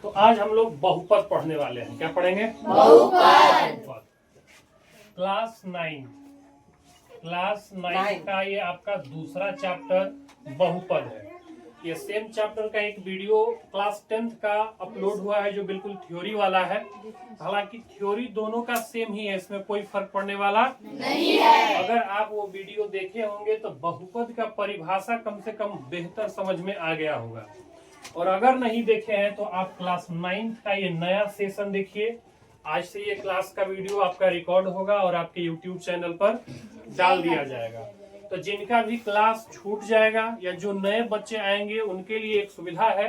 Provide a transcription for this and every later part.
तो आज हम लोग बहुपद पढ़ने वाले हैं। क्या पढ़ेंगे? बहुपद। क्लास 9 का ये आपका दूसरा चैप्टर बहुपद है। ये सेम चैप्टर का एक वीडियो क्लास 10th का अपलोड हुआ है जो बिल्कुल थ्योरी वाला है। हालांकि थ्योरी दोनों का सेम ही है, इसमें कोई फर्क पड़ने वाला नहीं है। अगर आप वो वीडियो देखे होंगे तो बहुपद का परिभाषा कम से कम बेहतर समझ में आ गया होगा। और अगर नहीं देखे हैं तो आप क्लास 9 का ये नया सेशन देखिए। आज से ये क्लास का वीडियो आपका रिकॉर्ड होगा और आपके YouTube चैनल पर डाल दिया जाएगा। तो जिनका भी क्लास छूट जाएगा या जो नए बच्चे आएंगे उनके लिए एक सुविधा है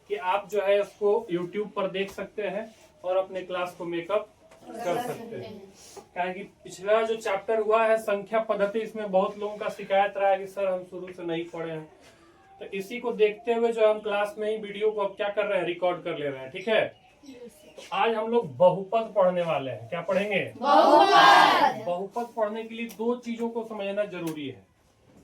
कि आप जो है इसको YouTube पर देख सकते हैं और अपने क्लास को मेकअप कर सकते हैं। क्या कि पिछला जो चैप्टर हुआ है संख्या पद्धति, इसमें बहुत लोगों का शिकायत रहा है कि सर हम शुरू से नहीं पढ़े हैं। तो इसी को देखते हुए जो हम क्लास में ही वीडियो को अब क्या कर रहे हैं, रिकॉर्ड कर ले रहे हैं। ठीक है, तो आज हम लोग बहुपद पढ़ने वाले हैं। क्या पढ़ेंगे? बहुपद। बहुपद पढ़ने के लिए दो चीजों को समझना जरूरी है,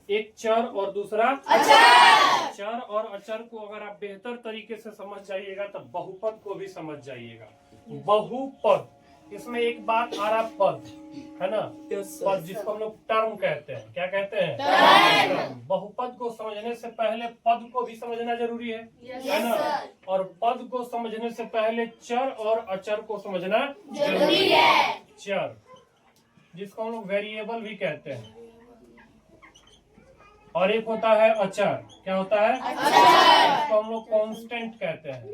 एक चर और दूसरा अचर। चर और अचर को अगर आप बेहतर तरीके से समझ जाइएगा तो बहुपद को भी समझ जाइएगा। बहुपद, इसमें एक बात आ रहा पद है ना, पद जिसको हम लोग टर्म कहते हैं। क्या कहते हैं? टर्म। बहुपद को समझने से पहले पद को भी समझना जरूरी है ना, और पद को समझने से पहले चर और अचर को समझना जरूरी है। चर जिसको हम लोग वेरिएबल भी कहते हैं, और एक होता है अचर। क्या होता है? अचर। जिसको हम लोग कांस्टेंट कहते हैं।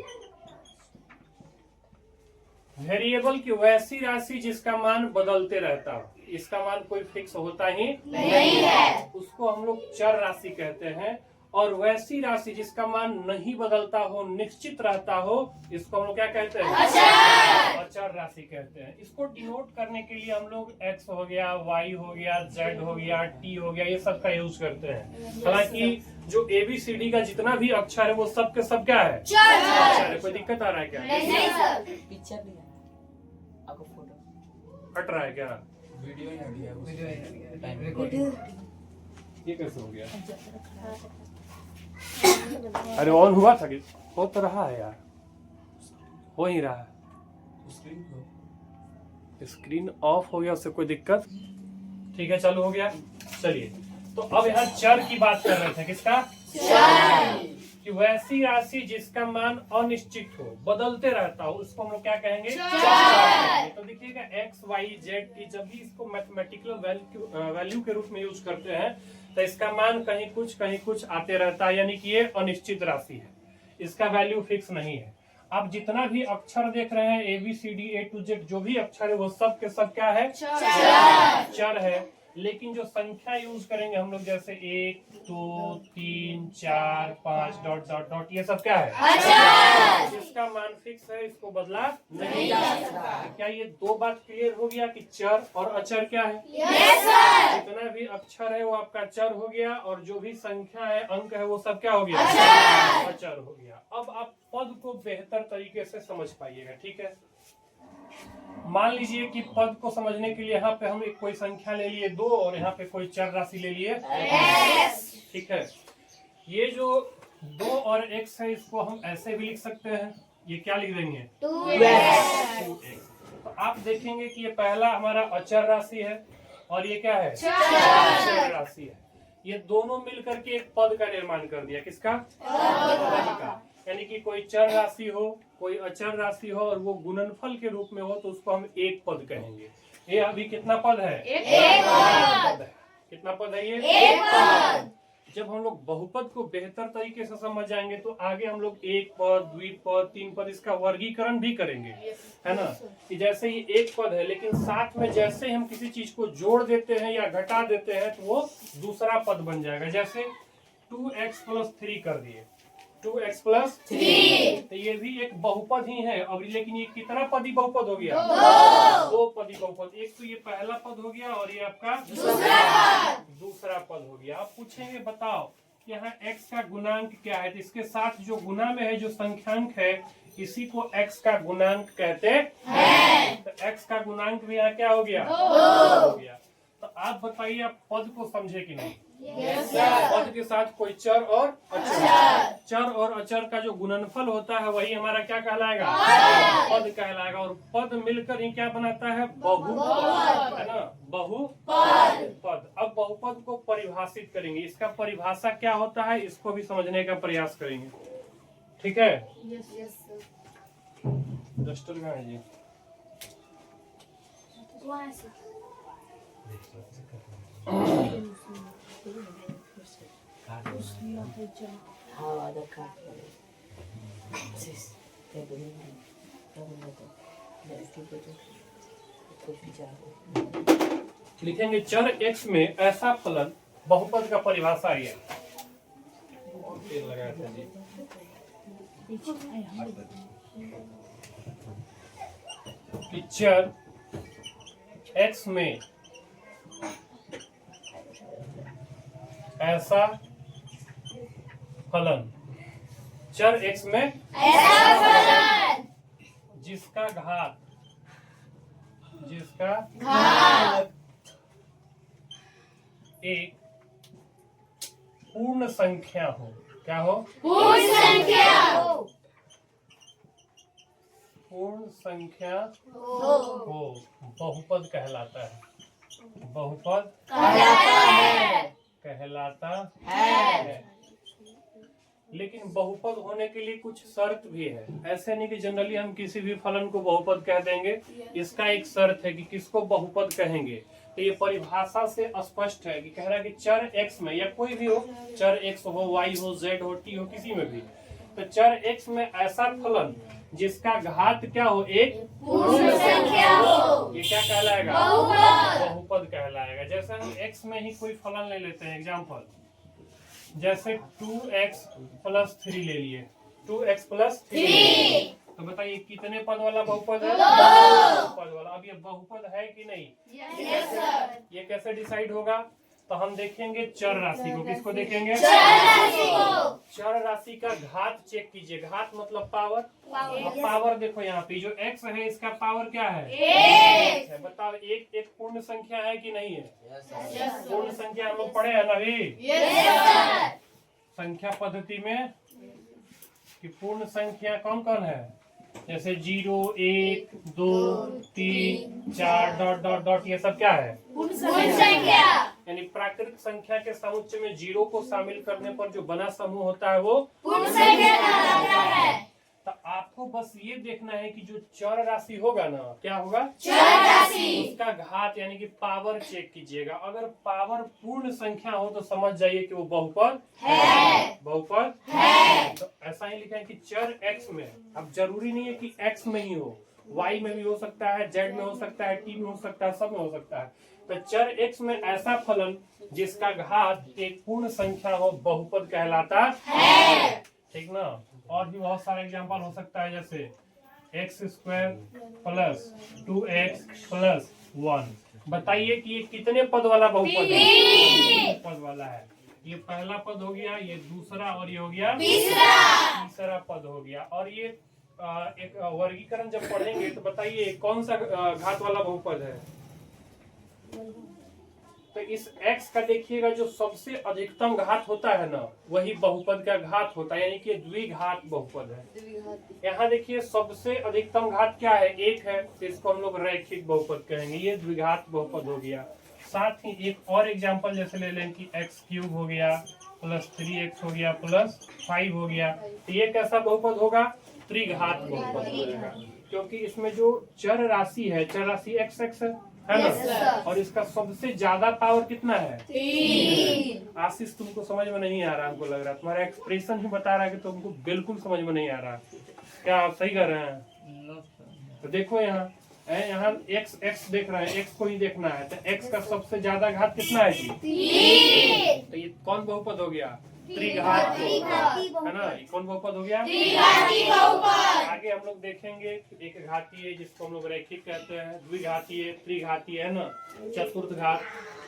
वेरिएबल की वैसी राशि जिसका मान बदलते रहता हो, इसका मान कोई फिक्स होता ही नहीं है, उसको हम लोग चर राशि कहते हैं। और वैसी राशि जिसका मान नहीं बदलता हो, निश्चित रहता हो, इसको हम लोग क्या कहते हैं? अचर। अचर राशि कहते हैं। इसको डिनोट करने के लिए हम लोग x हो गया, y हो गया, z हो गया, t हो गया, ये सब का यूज करते हैं। हालांकि जो ABCD का जितना भी अक्षर है वो सब के सब क्या है? अचर है। कोई दिक्कत आ रहा है क्या? नहीं सर। पिक्चर नहीं है आपको, फोटो हट रहा है क्या? वीडियो ही हट गया, ये कैसे हो गया? अरे ऑन हुआ था कि हो तो रहा है यार, हो ही रहा है। स्क्रीन ऑफ हो गया, उससे कोई दिक्कत? ठीक है, चालू हो गया। चलिए, तो अब यहाँ चर की बात कर रहे थे। किसका? चर। कि वैसी राशि जिसका मान अनिश्चित हो, बदलते रहता हो, उसको हम लोग क्या कहेंगे? चर। तो देखिएगा x, y, z की जब भी इसको मैथमेटिकल वैल्यू के रूप में यूज करते हैं तो इसका मान कहीं कुछ आते रहता है, यानी कि ये अनिश्चित राशि है, इसका वैल्यू फिक्स नहीं है। आप जितना भी अक्षर देख रहे हैं ABCD A to Z, जो भी अक्षर है वो सब के सब क्या है? चर है। लेकिन जो संख्या यूज करेंगे हम लोग, जैसे 1, 2, 3, 4, 5 डॉट डॉट डॉट, ये सब क्या है? अचर। जिसका मान फिक्स है, इसको बदला नहीं जा सकता। क्या ये दो बात क्लियर हो गया कि चर और अचर क्या है? Yes sir. जितना भी अक्षर है वो आपका चर हो गया, और जो भी संख्या है, अंक है, वो सब क्या हो गया? अचर हो गया। अब आप पद को बेहतर तरीके से समझ पाइएगा। ठीक है, मान लीजिए कि पद को समझने के लिए यहाँ पे हम एक कोई संख्या ले लिए 2 और यहाँ पे कोई चर राशि ले लिए। ठीक है, ये जो 2 और x है इसको हम ऐसे भी लिख सकते हैं। ये क्या लिख देंगे? 2x। तो आप देखेंगे कि ये पहला हमारा अचर राशि है और ये क्या है? चर राशि है। ये दोनों मिलकर के एक पद का निर्माण कर दिया। किसका? पद का। यानी कि कोई चर राशि हो, कोई अचर राशि हो और वो गुणनफल के रूप में हो तो उसको हम एक पद कहेंगे। ये अभी कितना पद है? एक पद। है। कितना पद है ये? एक पद। जब हम लोग बहुपद को बेहतर तरीके से समझ जाएंगे तो आगे हम लोग एक पद, द्विपद, तीन पद, इसका वर्गीकरण भी करेंगे, है ना। कि जैसे ये एक पद है, लेकिन साथ में जैसे हम किसी चीज को जोड़ देते हैं या घटा देते हैं तो वो दूसरा पद बन जाएगा। जैसे 2x + 3 कर दिए, 2x + 3, तो ये भी एक बहुपद ही है। अब लेकिन ये कितना पदी बहुपद हो गया? दो पदी बहुपद। एक तो ये पहला पद हो गया और ये आपका दूसरा पद हो गया। आप पूछेंगे बताओ यहाँ x का गुणांक क्या है, तो इसके साथ जो गुना में है, जो संख्यांक है, इसी को x का गुणांक कहते हैं। तो x का गुणांक भी यहाँ क्या हो गया? हो गया। तो आप बताइए, आप पद को समझे कि नहीं? Yes, sir. पद के साथ कोई चर और अचर। चर और अचर का जो गुणनफल होता है वही हमारा क्या कहलाएगा? पद कहलाएगा। और पद मिलकर ही क्या बनाता है? बहुपद, है ना? बहुपद। अब बहुपद को परिभाषित करेंगे। इसका परिभाषा क्या होता है इसको भी समझने का प्रयास करेंगे। ठीक है? Yes, sir. डस्टर कहाँ है जी? वहाँ से। हाँ वादा का लिखेंगे चर x में ऐसा फलन, बहुपद का परिभाषा ये तेल लगाया था जी। कि चर x में ऐसा फलन, चर x में ऐसा फलन जिसका घात एक पूर्ण संख्या हो। क्या हो? पूर्ण संख्या हो। पूर्ण संख्या हो। हो बहुपद कहलाता है। बहुपद कहलाता है। लेकिन बहुपद होने के लिए कुछ शर्त भी है। ऐसे नहीं कि जनरली हम किसी भी फलन को बहुपद कह देंगे। इसका एक शर्त है कि किसको बहुपद कहेंगे। तो ये परिभाषा से स्पष्ट है कि कह रहा है कि चर x में, या कोई भी हो, चर x हो, y हो, z हो, t हो, किसी में भी, तो चर x में ऐसा फलन जिसका घात क्या हो? एक पूर्ण संख्या हो। ये क्या कहलाएगा? बहुपद। बहुपद कहलाएगा। जैसे हम x में ही कोई फलन ले लेते हैं। एग्जाम्पल जैसे 2x + 3 ले लिए। 2x + 3 तो बताइए कितने पद वाला बहुपद है? दो पद वाला। अब ये बहुपद है कि नहीं? Yes, sir. ये कैसे डिसाइड होगा? तो हम देखेंगे चर राशि को। किसको देखेंगे? चर राशि को। चर राशि का घात चेक कीजिए। घात मतलब पावर। अब पावर देखो यहाँ पे जो x है इसका पावर क्या है? एक। है। बताओ एक पूर्ण संख्या है कि नहीं है? Yes, पूर्ण संख्या हम लोग पढ़े हैं ना भी sir. संख्या पद्धति में कि पूर्ण संख्या कौन कौन है? जैसे 0, 1, 2, 3, 4 डॉट डॉट डॉट ये सब क्या है? पूर्ण संख्या। यानी प्राकृतिक संख्या के समुच्चय में 0 को शामिल करने पर जो बना समूह होता है वो पूर्ण संख्या कहलाता है। तो आपको बस ये देखना है कि जो चर राशि होगा ना, क्या होगा? चर राशि। उसका घात यानी कि पावर चेक कीजिएगा। अगर पावर पूर्ण संख्या हो तो समझ जाइए कि वो बहुपद है। बहुपद है। तो ऐसा ही लिखा है कि चर x में, अब जरूरी नहीं है कि x में ही हो, y में भी हो सकता है, z में हो सकता है, t में हो सकता है, सब में हो सकता है। तो चर x में ऐसा फलन जिसका घात एक पूर्ण संख्या हो बहुपद कहलाता है। ठीक ना? और भी बहुत सारे एग्जांपल हो सकता है जैसे x² + 2x + 1। बताइए कि ये कितने पद वाला बहुपद है? 3 पद वाला है। ये पहला पद हो गया, ये दूसरा, और ये हो गया तीसरा पद हो गया। और ये एक वर्गीकरण जब पढ़ेंगे तो बताइए कौन सा घात वाला बहुपद है? तो इस x का देखिएगा जो सबसे अधिकतम घात होता है ना वही बहुपद का घात होता है, यानी कि द्विघात बहुपद है। यहाँ देखिए सबसे अधिकतम घात क्या है? 1 है, तो इसको हम लोग रैखिक बहुपद कहेंगे। ये द्विघात बहुपद हो गया। साथ ही एक और एग्जांपल जैसे ले लें कि x³ हो गया + 3x हो गया + 5 हो गया। तो ये कैसा बहुपद होगा? त्रिघात बहुपद होगा, क्योंकि इसमें जो चर राशि है, चर राशि x है ना? Yes, sir. और इसका सबसे ज्यादा पावर कितना है? 3। आशीष तुमको समझ में नहीं आ रहा, हमको लग रहा है तुम्हारा एक्सप्रेशन ही बता रहा है कि तुमको बिल्कुल समझ में नहीं आ रहा। क्या आप सही कर रहे हैं? तो देखो यहाँ x देख रहे हैं, x को ही देखना है। तो x का सबसे ज्यादा घात कितना है जी? 3। तो ये कौन बहुपद हो गया? त्रिघात बहुपद, है ना? ये कौन बहुपद हो गया? त्रिघाती बहुपद। आगे हम लोग देखेंगे एक घातीय जिसको हम लोग रैखिक कहते हैं, द्विघातीय, त्रिघातीय, है ना, चतुर्थ घात।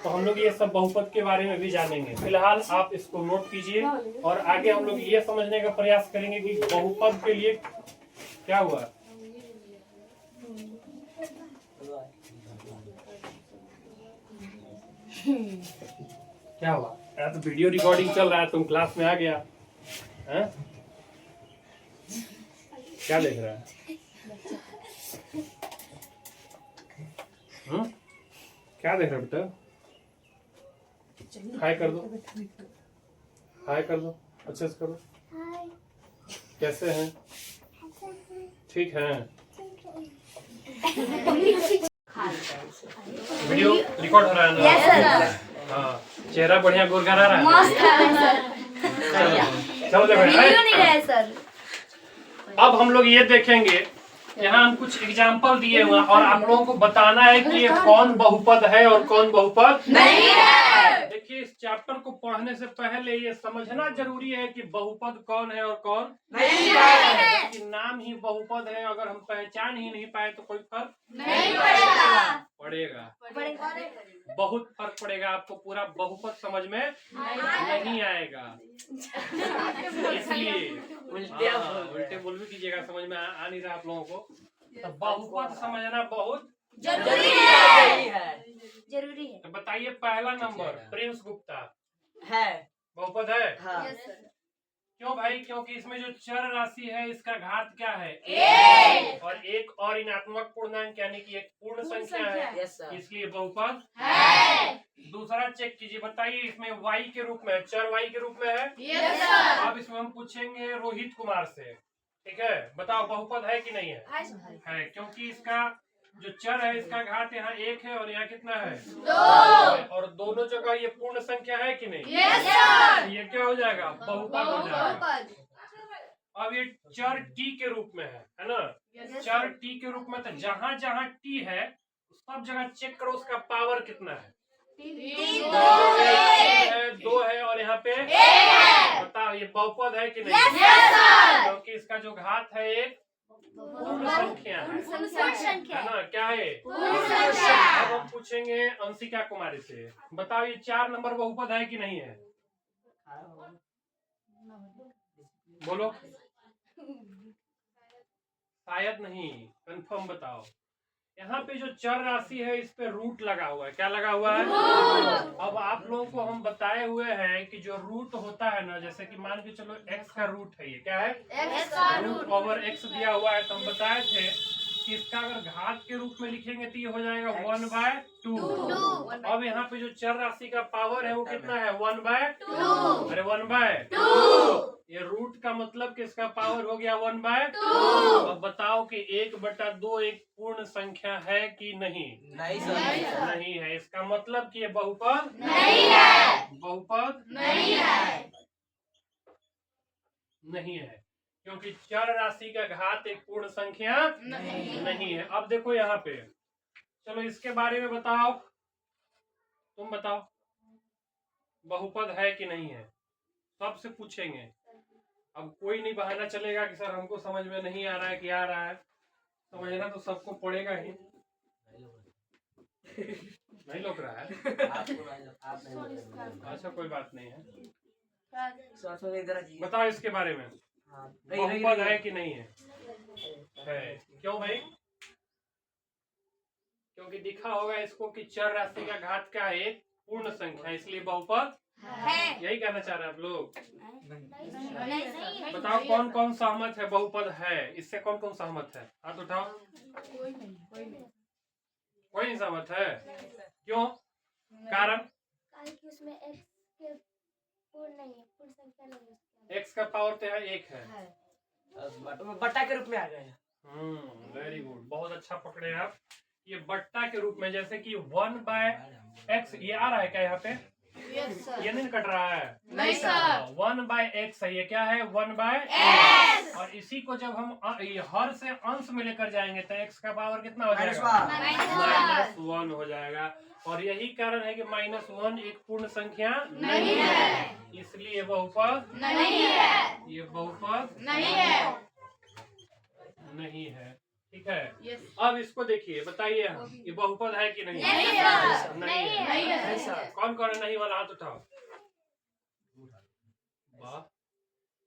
तो हम लोग ये सब बहुपद के बारे में भी जानेंगे। फिलहाल आप इसको नोट कीजिए और आगे हम लोग ये समझने का प्रयास करेंगे कि बहुपद के लिए क्या हुआ। क्या हुआ? यार तो वीडियो रिकॉर्डिंग चल रहा है, तुम क्लास में आ गया हैं? क्या देख रहा है? क्या देख रहा है बेटा? हाय कर दो, हाय कर दो, अच्छे से करो। कैसे हैं? ठीक है। वीडियो रिकॉर्ड हो रहा है ना? Yes sir. हाँ, चेहरा बढ़िया गोरगार आ रहा है। मस्त है सर। चलो देखो वीडियो नहीं रहे सर। अब हम लोग ये देखेंगे, यहाँ हम कुछ एग्जाम्पल दिए हुए हैं और आप लोगों को बताना है कि ये कौन बहुपद है और कौन बहुपद नहीं है। देखिए, इस चैप्टर को पढ़ने से पहले ये समझना जरूरी है कि बहुपद कौन है और कौन नहीं है। कि नाम ही बहुपद है, अगर हम पहचान ही नहीं पाए तो कोई फर्क नहीं पड़ेगा। पड़ेगा, बहुत फर्क पड़ेगा। आपको पूरा बहुपद समझ में नहीं आएगा, इसलिए उल्टे बोल भी कीजिएगा, समझ में आ नहीं रहा आप लोगों को। तो बहुपद समझना बहुत जरूरी है। जरूरी है। तो बताइए, पहला नंबर प्रिंस गुप्ता है। बहुपद है। हाँ। क्यों भाई? क्योंकि इसमें जो चर राशि है इसका घात क्या है? एक। और एक और ऋणात्मक पूर्णांक यानी कि एक पूर्ण संख्या है, यस सर। इसलिए बहुपद है। दूसरा चेक कीजिए, बताइए इसमें y के रूप में, चर y के रूप में है। Yes sir. अब इसमें हम पूछेंगे रोहित कुमार से, ठीक है? बताओ बहुपद है कि नहीं है? है, क्योंकि इसका जो चर है इसका घात यहाँ 1 है और यहाँ कितना है? 2। और दोनों जगह ये पूर्ण संख्या है कि नहीं? Yes sir. ये क्या हो जाएगा? बहुपद हो जाएगा। अब ये चर t के रूप में है ना? चर t के रूप में, तो जहाँ जहाँ t है सब जगह चेक करो उसका पावर कितना है? 2 है और यहाँ पे 1 है। बताओ ये बहुपद है कि नहीं? Yes sir. क्योंकि इसका जो घात है एक पूर्ण संख्या है ना? क्या है? अब हम पूछेंगे अंशिका कुमारी से, बताओ ये 4 नंबर बहुपद है कि नहीं है? बोलो। शायद नहीं, कंफर्म बताओ। यहाँ पे जो चर राशि है इस पे रूट लगा हुआ है। क्या लगा हुआ है? अब आप लोगों को हम बताए हुए हैं कि जो रूट होता है ना, जैसे कि मान के चलो x का रूट है, ये क्या है? एक्स का रूट ओवर x दिया हुआ है, तो हम बताए थे कि इसका अगर घात के रूप में लिखेंगे तो ये हो जाएगा 1/2। अब यहाँ पे जो चर राशि का पावर है वो कितना है? 1/2। अरे 1/2। ये रूट का मतलब कि इसका पावर हो गया 1/2। अब बताओ कि 1/2 एक पूर्ण संख्या है कि नहीं? नहीं सर। नहीं है। इसका मतलब कि ये बहुपद नहीं है। बहुपद नहीं है। नहीं है, क्योंकि चर राशि का घात एक पूर्ण संख्या नहीं है। अब देखो यहाँ पे, चलो इसके बारे में बताओ, तुम बताओ बहुपद है कि नहीं है? सबसे पूछेंगे। अब कोई नहीं बहाना चलेगा कि सर हमको समझ में नहीं आ रहा है कि आ रहा है। समझना तो सबको पड़ेगा ही। नहीं लग रहा है? अच्छा, कोई बात नहीं है। बताओ इसके बारे में, बहुपद है कि नहीं है? है। क्यों भाई? क्योंकि दिखा होगा इसको कि चर राशि का घात क्या है? एक पूर्ण संख्या, इसलिए बहुपद है। यही कहना चाह रहे हैं आप लोग? बताओ कौन कौन सहमत है बहुपद है? इससे कौन कौन सहमत है? हाथ उठाओ। कोई नहीं सहमत है। क्यों? कारण? उसमें x के पूर्ण नहीं है, पूर्ण संख्या नहीं है। x का पावर तो है 1 है। बट्टा के रूप में आ गए। वेरी गुड, बहुत अच्छा पकड़े आप। ये बट्टा के रूप में, जैसे कि 1/x ये आ रहा है क्या यहाँ पे? ये नहीं कट रहा है? नहीं सर। 1/x है, ये क्या है? 1/x। और इसी को जब हम हर से अंश में लेकर जाएंगे तो x का पावर कितना हो जाएगा? -1 हो जाएगा। और यही कारण है कि -1 एक पूर्ण संख्या नहीं है, इसलिए बहुपद नहीं है, ये बहुपद नहीं है, नहीं है। ठीक है। Yes. अब इसको देखिए, बताइए ये बहुपद है कि नहीं? नहीं सर। नहीं है। नहीं है। सर। कौन कौन है नहीं वाला? हाथ उठाओ। वाह,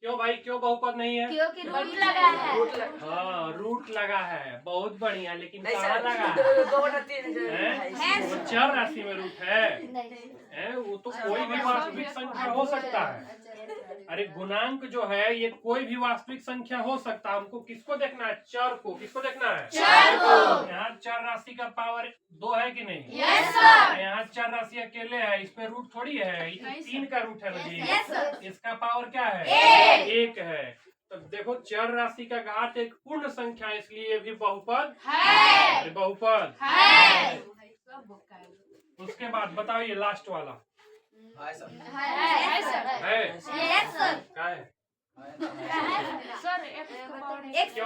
क्यों भाई, क्यों बहुपद नहीं है? क्योंकि रूट लगा है। हाँ, रूट लगा है, बहुत बढ़िया, लेकिन नहीं कहाँ सर, लगा है? 2/3 हैं? वो चर राशि में रूट है। नहीं हैं? वो तो कोई भी वास्तविक संख्या हो सकता है। अरे गुणांक जो है ये कोई भी वास्तविक संख्या हो सकता है। हमको किसको देखना है? चर को। किसको देखना है? चर को। यहाँ चर राशि का पावर 2 है कि नहीं? Yes sir. यहाँ चर राशि अकेले है, इस पे रूट थोड़ी है, ये 3 का रूट है ना जी। Yes sir. इसका पावर क्या है? 1 है। तो देखो चर राशि का घात एक पूर्ण संख्या है, इसलिए ये भी बहुपद है। अरे बहुपद है। उसके बाद बताओ ये लास्ट वाला है सर। है यस सर। क्या है? सर क्योंकि जो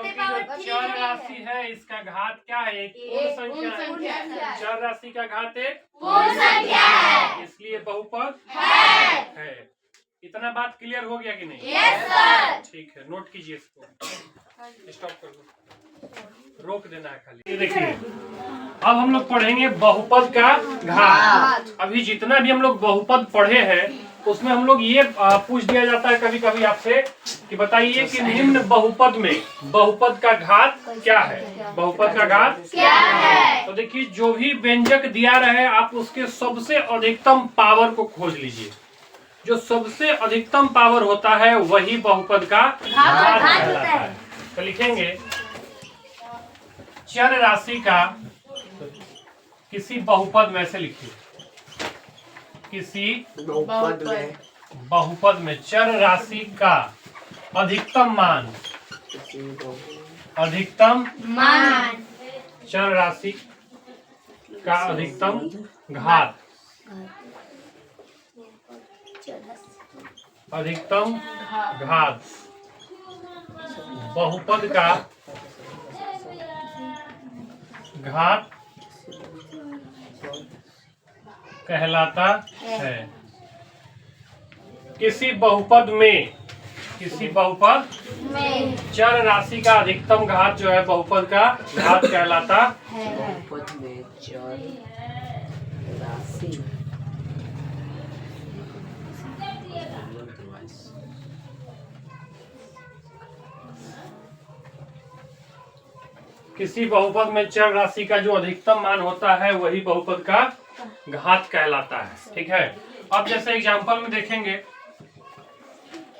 चर राशि है इसका घात क्या है? एक पूर्ण संख्या है। चर राशि का घात एक पूर्ण संख्या है। इसलिए बहुपद है। इतना बात क्लियर हो गया कि नहीं? Yes sir. ठीक है, नोट कीजिए इसको। स्टॉप कर दो, रोक देना है खाली। ये देखिए, अब हम लोग पढ़ेंगे बहुपद का घात। अभी जितना भी हम लोग बहुपद पढ़े हैं उसमें हम लोग ये पूछ दिया जाता है कभी कभी आपसे कि बताइए कि निम्न बहुपद में बहुपद का घात क्या है? बहुपद का घात क्या है? तो देखिए, जो भी व्यंजक दिया रहे आप उसके सबसे अधिकतम पावर को खोज लीजिए। जो सबसे अधिकतम पावर होता है वही बहुपद का घात कहलाता है। तो लिखेंगे चर राशि का किसी बहुपद में से लिखिए, किसी बहुपद में चर राशि का अधिकतम मान, अधिकतम मान, चर राशि का अधिकतम घात, अधिकतम घात बहुपद का घात कहलाता है। किसी बहुपद में, किसी बहुपद में चर राशि का अधिकतम घात जो है बहुपद का घात कहलाता बहुपद में चर राशि किसी बहुपद में चर राशि का जो अधिकतम मान होता है वही बहुपद का घात कहलाता है। ठीक है, अब जैसे एग्जांपल में देखेंगे,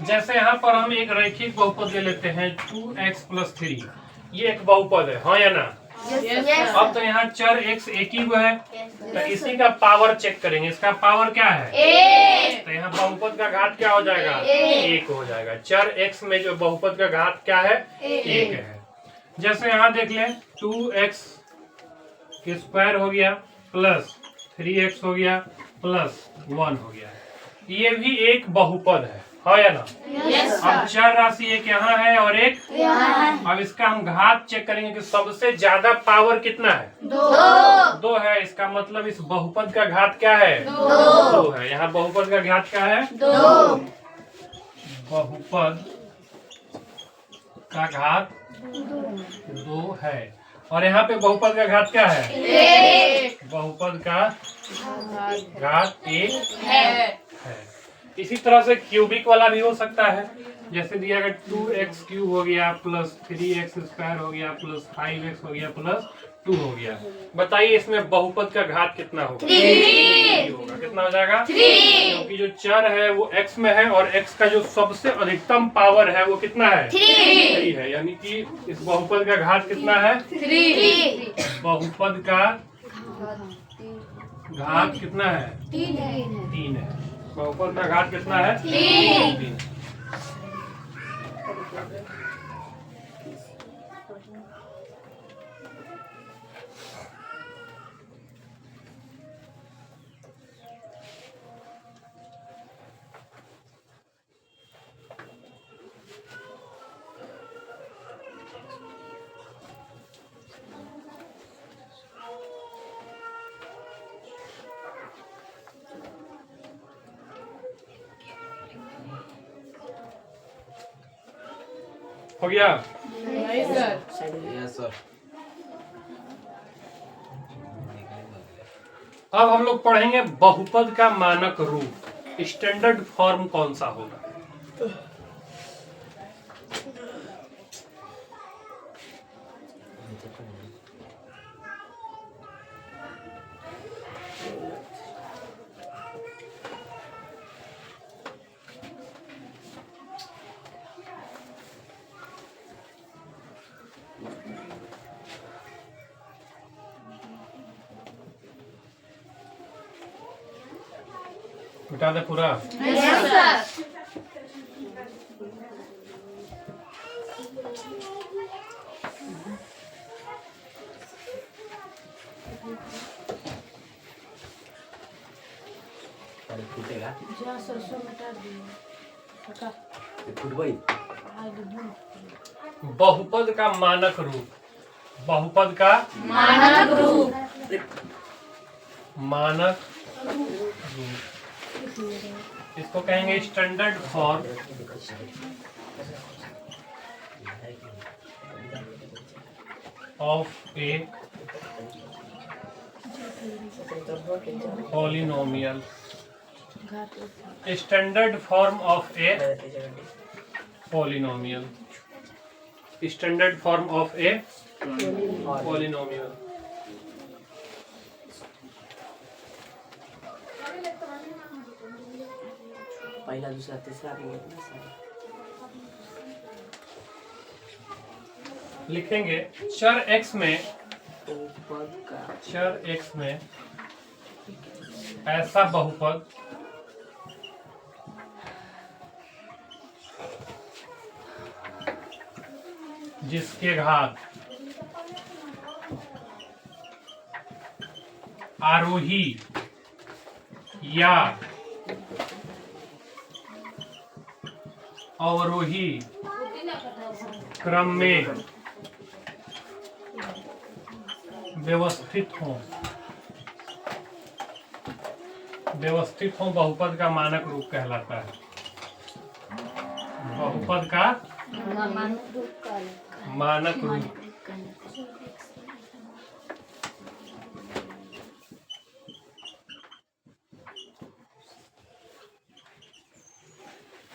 जैसे यहाँ पर हम एक रैखिक बहुपद ले लेते हैं 2x + 3, ये एक बहुपद है, हाँ या ना? अब तो यहाँ चर x एक ही वो है, तो इसी का पावर चेक करेंगे। इसका पावर क्या है? 1। तो यहाँ बहुपद का घात क्या हो जाएगा? 1 हो जाएगा। चर x में जो बहुपद का घात क्या है? 1 है। जैसे यहाँ देख लें 2x² हो गया प्लस 3x हो गया प्लस 1 हो गया, ये भी एक बहुपद है, हाँ या ना? अब चर राशि एक यहाँ है और एक अब इसका हम घात चेक करेंगे कि सबसे ज्यादा पावर कितना है? 2 है। इसका मतलब इस बहुपद का घात क्या है? 2 है। यहाँ बहुपद का घात क्या है? 2। बहुपद का घात 2 है। और यहाँ पे बहुपद का घात क्या है? 1। बहुपद का घात 1 है। इसी तरह से क्यूबिक वाला भी हो सकता है। जैसे दिया गया 2x³ हो गया प्लस 3x² हो गया प्लस 5x हो गया प्लस 2 हो गया। बताइए इसमें बहुपद का घात कितना होगा? 3 होगा। कितना हो जाएगा? 3। क्योंकि जो चर है वो x में है और x का जो सबसे अधिकतम पावर है वो कितना है? 3 है। यानी कि इस बहुपद का घात कितना है? 3। बहुपद का घात कितना है? 3 है। बहुपद का घात कितना है? 3। हो गया? Yes sir. अब हम लोग पढ़ेंगे बहुपद का मानक रूप, स्टैंडर्ड फॉर्म कौन सा होगा। मिटा दे पूरा। Yes, sir. फूटेगा जहाँ सरसों मिटा दिए हटा फूट गई। आगे दूर बहुपद का मानक रूप, बहुपद का मानक रूप। मानक रूप, इसको कहेंगे standard form of a polynomial. Standard form of a polynomial, standard form of a polynomial. पहला दूसरा तीसरा भी है ना सर। लिखेंगे चर x में, बहुपद का चर x में ऐसा बहुपद जिसके घात आरोही या अवरोही क्रम में व्यवस्थित हो, व्यवस्थित हो बहुपद का मानक रूप कहलाता है। बहुपद का मानक रूप।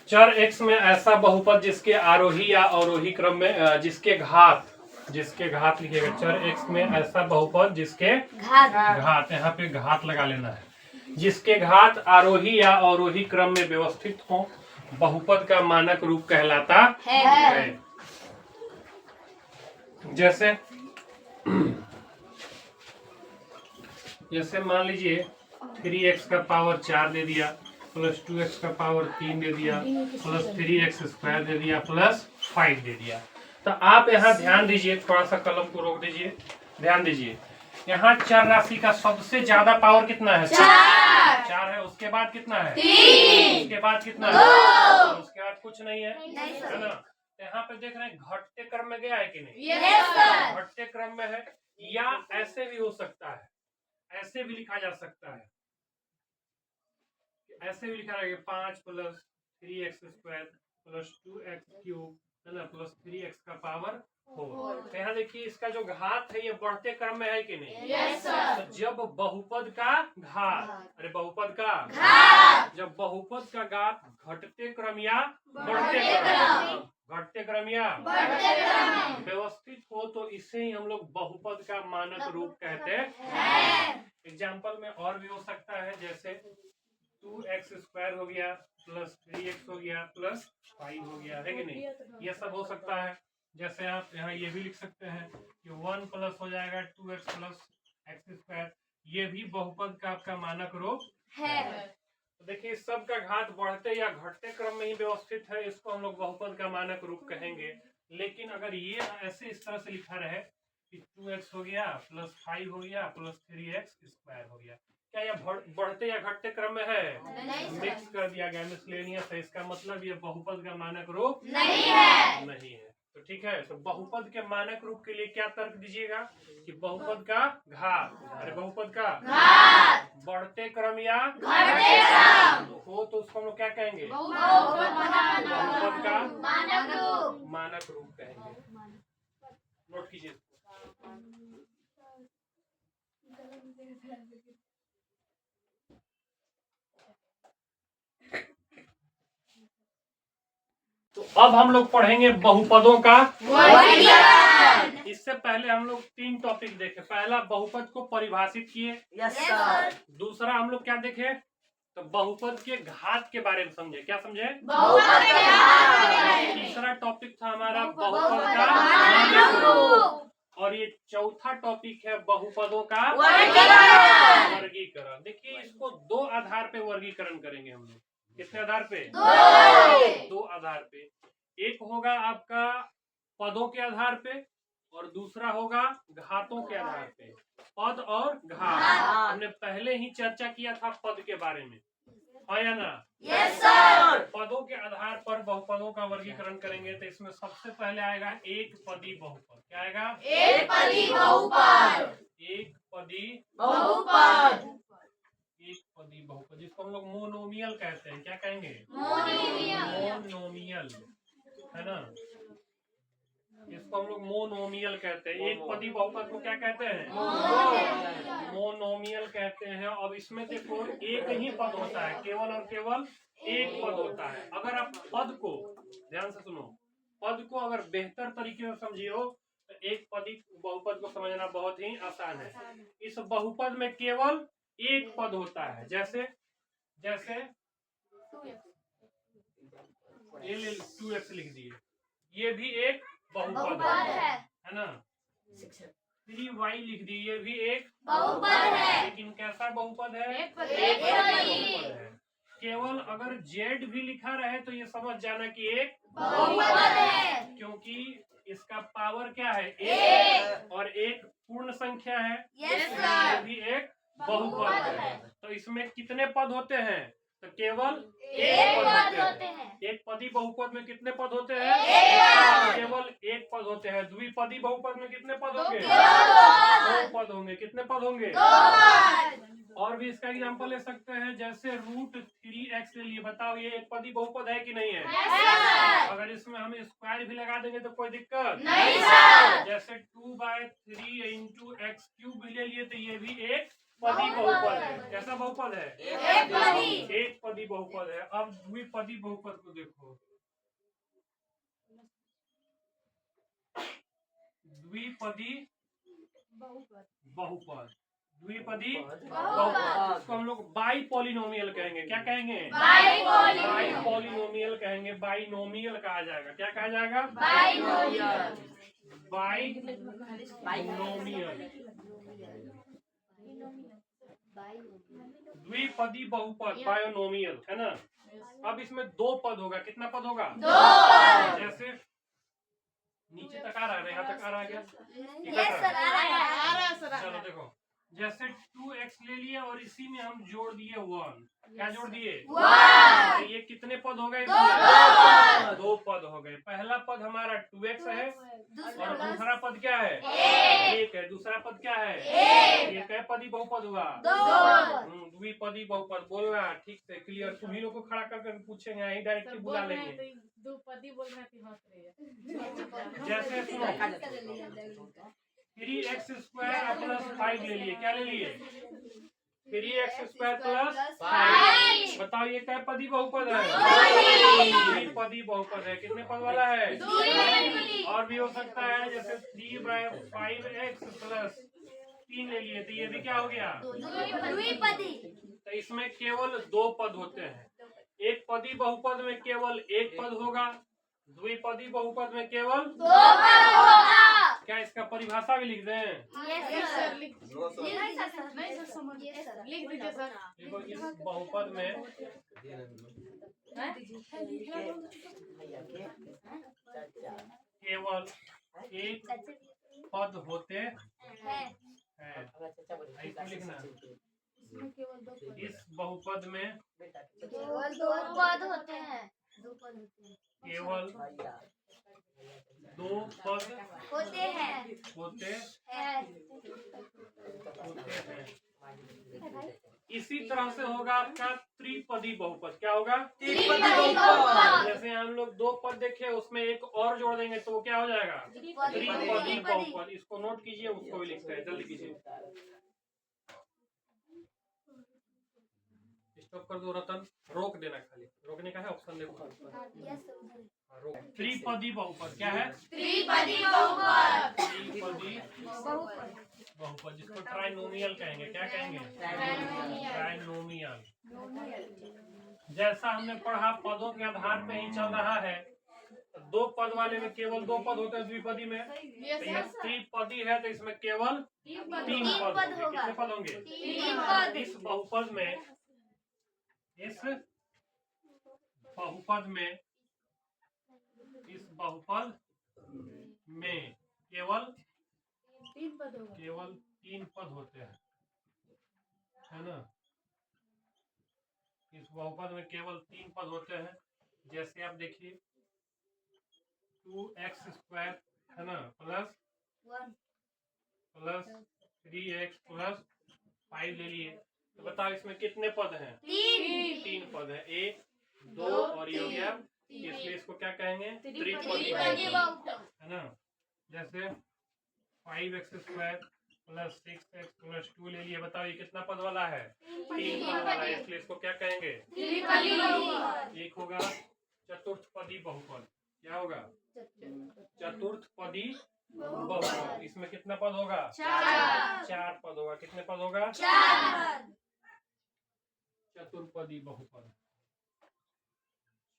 चर x में ऐसा बहुपद जिसके आरोही या अवरोही क्रम में जिसके घात लिखिएगा। चर x में ऐसा बहुपद जिसके घात, यहाँ पे घात लगा लेना है, जिसके घात आरोही या अवरोही क्रम में व्यवस्थित हो बहुपद का मानक रूप कहलाता है। जैसे जैसे मान लीजिए 3x का पावर 4 दे दिया, प्लस 2x का पावर 3 दे दिया, प्लस 3x स्क्वायर दे दिया, प्लस 5 दे दिया। तो आप यहाँ ध्यान दीजिए, थोड़ा सा कलम को रोक दीजिए, ध्यान दीजिए। यहाँ चर राशि का सबसे ज्यादा पावर कितना है? 4 है। उसके बाद कितना है? 3। उसके बाद कितना है? 2। उसके बाद कुछ नहीं है, है ना? यहाँ पे देख रहे हैं घटते क्रम में गया है कि नहीं? घटते क्रम में है, या ऐसे भी हो सकता है, ऐसे भी लिखा जा सकता है, ऐसे भी लिखा रहेगा 5 plus 3x square plus 2x cube, है ना, प्लस 3x का पावर 4। तो यहाँ देखिए इसका जो घात है ये बढ़ते क्रम में है कि नहीं? तो जब बहुपद का घात, अरे बहुपद का घात, जब बहुपद का घात घटते क्रम या बढ़ते क्रम, घटते क्रम या व्यवस्थित हो तो इसे ही हम लोग बहुपद का मानक रूप कहते हैं। एग्जाम्पल में और भी हो सकता है, जैसे 2x स्क्वायर हो गया प्लस 3x हो गया प्लस 5 हो गया, है कि नहीं? ये सब हो सकता है। जैसे आप यहाँ ये भी लिख सकते हैं कि 1 प्लस हो जाएगा 2x प्लस x स्क्वायर, ये भी बहुपद का आपका मानक रूप है। तो देखिए सब का घात बढ़ते या घटते क्रम में ही व्यवस्थित है, इसको हम लोग बहुपद का मानक रूप कहेंगे। लेकिन अगर ये ऐसे इस तरह से लिखा रहे कि 2x हो गया प्लस 5 हो गया प्लस 3x स्क्वायर हो गया, क्या यह बढ़ते या घटते क्रम में है? मिक्स कर दिया गया, मिसलेनियस है, इसका मतलब ये बहुपद का मानक रूप नहीं है। तो ठीक है, तो बहुपद के मानक रूप के लिए क्या तर्क दीजिएगा कि बहुपद का घात, अरे बहुपद का घात बढ़ते क्रम या घटते क्रम हो तो उसको हम लोग क्या कहेंगे? बहुपद का मानक रूप कहेंगे। नोट कीजिए। तो अब हम लोग पढ़ेंगे बहुपदों का वर्गीकरण। इससे पहले हम लोग 3 टॉपिक देखे। पहला बहुपद को परिभाषित किए। Yes sir. दूसरा हम लोग क्या देखे, तो बहुपद के घात के बारे में समझे। क्या समझे? बहुपद के घात। तीसरा टॉपिक था हमारा बहुपद का, और ये चौथा टॉपिक है बहुपदों का वर्गीकरण। देखिए, इसको 2 आधार पे वर्गीकरण करेंगे हम लोग। किसके आधार पे? 2 आधार पे। एक होगा आपका पदों के आधार पे, और दूसरा होगा घातों के आधार पे। पद और घात हमने पहले ही चर्चा किया था पद के बारे में, है या ना? Yes sir. पदों के आधार पर बहुपदों का वर्गीकरण करेंगे। तो इसमें सबसे पहले आएगा एक पदी बहुपद। क्या आएगा? एक पदी बहुपद। एक पदी बहुपद। एक पदी बहुपद, जिसको हम लोग मोनोमियल कहते हैं। क्या कहेंगे? मोनोमियल। है ना? इसको हम लोग मोनोमियल कहते हैं। एक पदी बहुपद को क्या कहते हैं? मोनोमियल कहते हैं। अब इसमें देखो, एक ही पद होता है, केवल और केवल एक पद होता है। अगर आप पद को ध्यान से सुनो, पद को अगर बेहतर तरीके से समझियो तो एक पदी बहुपद को समझना बहुत ही आसान है। इस बहुपद में केवल एक पद होता है। जैसे जैसे ये 2x लिख दिए, ये भी एक बहुपद है ना? 3y लिख दी, ये भी एक बहुपद है। लेकिन कैसा बहुपद है? एक पदी। एक बहुपद है। केवल अगर z भी लिखा रहे तो ये समझ जाना कि एक बहुपद है। क्योंकि इसका पावर क्या है? एक, और एक पूर्ण संख्या है। यस ये सर। भी एक बहुपद है। तो इसमें कितने पद होते हैं? तो केवल एक पद पद होते हैं। एक पदी बहुपद में कितने पद होते हैं? एक। केवल एक पद होते हैं। द्विपदी बहुपद में कितने पद होंगे? केवल 2 पद होंगे। कितने पद होंगे? 2 पद। और भी इसका एग्जांपल ले सकते हैं, जैसे √3x ले लिए। बताओ, ये एक पदी बहुपद है कि नहीं है? Yes sir. अगर इसमें हम स्क्वायर भी लगा देंगे तो कोई दिक्कत नहीं सर। जैसे 2/3 × x³ भी ले लिए तो ये भी एक पदी बहुपद है। कैसा बहुपद है? एक पदी। एक पदी बहुपद है। अब द्विपदी बहुपद को देखो। द्विपदी बहुपद, द्विपदी बहुपद, इसको हम लोग बाई पॉलिनोमियल कहेंगे। क्या कहेंगे? बाई पॉलिनोमियल कहेंगे। बाइनोमियल कहा जाएगा। क्या कहा जाएगा? बाइनोमियल। द्विपदी बहुपद बायोनोमियल, है ना? अब इसमें 2 पद होगा। कितना पद होगा? 2 पद। जैसे नीचे तक आ रहा है, यहाँ तक आ रहा है क्या? Yes sir. आ रहा है सर। चलो देखो, जैसे 2x ले लिया और इसी में हम जोड़ दिए 1। क्या जोड़ दिए? 1। ये कितने पद हो गए? 2 पद हो गए। पहला पद हमारा 2x है, और दूसरा पद क्या है? 1 है। दूसरा पद क्या है? 1। ये कै पदी बहुपद हुआ? 2। द्विपदी बहुपद। बोलना ठीक से क्लियर। तुम्ही लोग को खड़ा करके पूछेंगे, यही डायरेक्टली बुला लेंगे। 2 पदी बोल रहे थे, हंस रहे हैं। जैसे सुनो, 3x² प्लस 5 ले लिए। क्या ले लिए? 3x² plus 5। बताओ, ये क्या पदी बहुपद है? द्विपदी बहुपद है। कितने पद वाला है? और भी हो सकता है, जैसे 3/5x प्लस 3 ले लिए तो ये भी क्या हो गया? द्विपदी। तो इसमें केवल 2 पद होते हैं। एक पदी बहुपद में केवल एक पद होगा। द्विपदी बहुपद में केवल 2 पद होगा। क्या इसका परिभाषा भी लिख दें? Yes sir. लिख नहीं सर, समझिए सर। लिख दीजिए सर। देखो, इस बहुपद में केवल एक पद होते हैं। इसको लिखना। इस बहुपद में केवल 2 पद होते हैं। केवल 2 पद होते हैं। इसी तरह से होगा आपका त्रिपदी बहुपद। क्या होगा? त्रिपदी बहुपद। जैसे हम लोग 2 पद देखे, उसमें एक और जोड़ देंगे तो वो क्या हो जाएगा? त्रिपदी बहुपद। इसको नोट कीजिए, उसको भी लिखते हैं। जल्दी कीजिए। स्टॉप कर दो रतन, रोक देना। खाली रोकने का है ऑप्शन देखो। त्रिपदी बहुपद क्या है? त्रिपदी बहुपद। त्रिपदी बहुपद, जिसको ट्राइनोमियल कहेंगे। क्या कहेंगे? ट्राइनोमियल। जैसा हमने पढ़ा पदों के आधार पे ही चल रहा है। दो पद वाले में केवल दो पद होते हैं, द्विपदी में। यस तो ये सर त्रिपदी है तो इसमें केवल तीन पद तीन होगा। पद होंगे। कितने पद होंगे? तीन पद। इस बहुपद में इस बहुपद में केवल तीन पद होगा। केवल तीन पद होते हैं, है ना। इस बहुपद में केवल तीन पद होते हैं। जैसे आप देखिए 2x² है ना, प्लस 3x प्लस 5 ले लिए। तो बताओ इसमें कितने पद हैं? तीन पद है। 1 2 और ये हो गया, इसलिए इसको क्या कहेंगे? त्रिपदी है ना। जैसे 5x² प्लस 6x प्लस 2 ले लिए। बताओ ये कितना पद वाला है? तीन पद वाला है, इसलिए इसको क्या कहेंगे? एक होगा चतुर्थपदी बहुपद। क्या होगा? चतुर्थपदी बहुपद। इसमें कितना पद होगा? चार पद होगा। कितने पद होगा? चतुर्पदी बहुपद।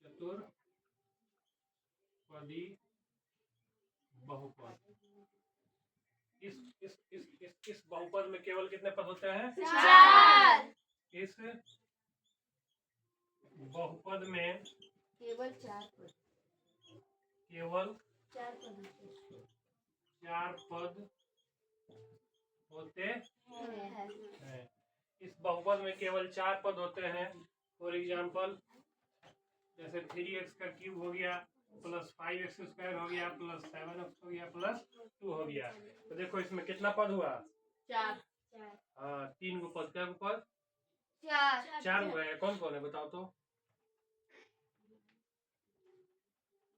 चतुर्पदी बहुपद। इस बहुपद में केवल कितने पद होते हैं? इस बहुपद में केवल चार पद चार पद होते हैं। इस बहुपद में केवल चार पद होते हैं। फॉर एग्जाम्पल जैसे 3x का क्यूब हो गया प्लस 5x² हो गया प्लस 7x हो गया प्लस 2 हो गया। तो देखो इसमें कितना पद हुआ? चार। हाँ, तीन गो पद। क्या पद? चार। चार हुए हैं। कौन कौन है बताओ तो?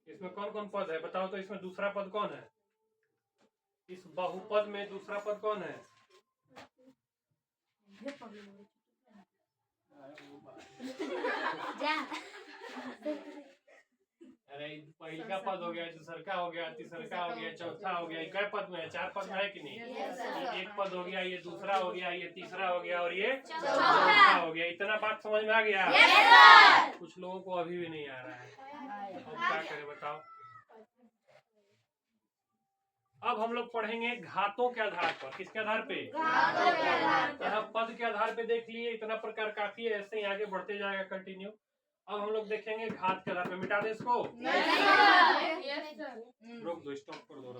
इसमें कौन कौन पद है बताओ तो? इसमें दूसरा पद कौन है? इस बहुपद में दूसरा पद कौन है? अरे पहला पद हो गया, दूसरा हो गया, तीसरा हो गया, चौथा हो गया। क्या पद में है? चार पद में है कि नहीं? एक पद हो गया, ये दूसरा हो गया, ये तीसरा हो गया और ये चौथा हो गया। इतना बात समझ में आ गया? कुछ लोगों को अभी भी नहीं आ रहा है। अब क्या करें बताओ? अब हम लोग पढ़ेंगे घातों के आधार पर। किसके आधार पे? यहाँ पद के आधार पे देख लिए, इतना प्रकार काफी है। ऐसे ही आगे बढ़ते जाएगा कंटिन्यू। अब हम लोग देखेंगे घात के आधार पे। मिटा दे इसको। Yes sir. रोक दो, स्टॉप कर दो।